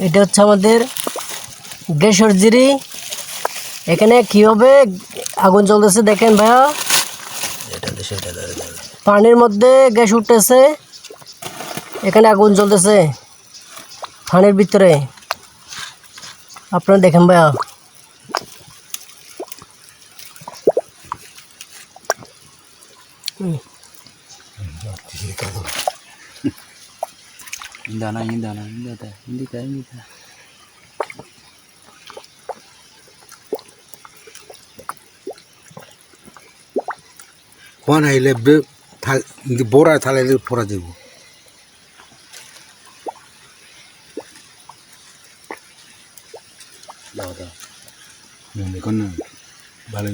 এটা হচ্ছে আমাদের গ্যাসের জিরি। এখানে কীভাবে আগুন জ্বলতেছে দেখেন ভাইয়া, পানির মধ্যে গ্যাস উঠতেছে, এখানে আগুন জ্বলতেছে পানির ভিতরে, আপনারা দেখেন ভাইয়া। Juan ahí le ve bora thale le pora debu. Lauda. Mune konna bale.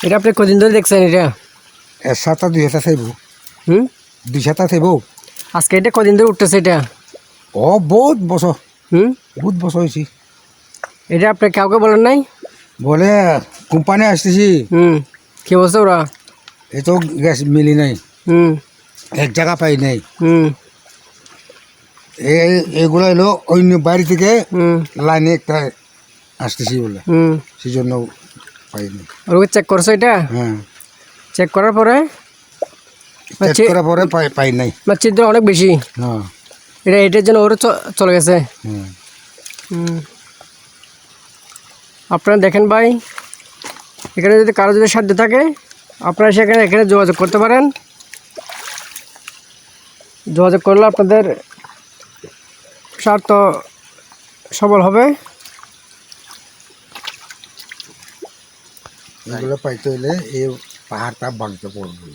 এটা আপনি কদিন ধরে দেখছেন এটা? এর সাথে 2 হাতে থাইবো। 2 হাতে থাইবো। আজকে এটা কদিন ধরে উঠতেছে এটা? ও বহুত বছর। বহুত বছর হইছি। এটা আপনি কাউকে বলেন নাই? বলে কোম্পানি আসতেছি। কি বলছে ওরা? এ তো গ্যাস মিলি নাই। এক জায়গা পাই নাই। এগুলো এলো অন্য বাড়ি থেকে লাইনে একটা আসতেছি বলে, সেই জন্য পাইনি। ওকে চেক করছো এটা? হ্যাঁ, চেক করার পরে চেক করার পরে পাই নাই। ছিদ্র অনেক বেশি। হ্যাঁ, এটার জন্য ওরা চলে গেছে। আপনারা দেখেন ভাই, এখানে যদি কারো যদি সাধ্য থাকে আপনারা এখানে যোগাযোগ করতে পারেন। যোগাযোগ করলে আপনাদের স্বার্থ সবল হবে। এগুলো পাইতে হলে এই পাহাড়টা ভাঙতে পড়বে।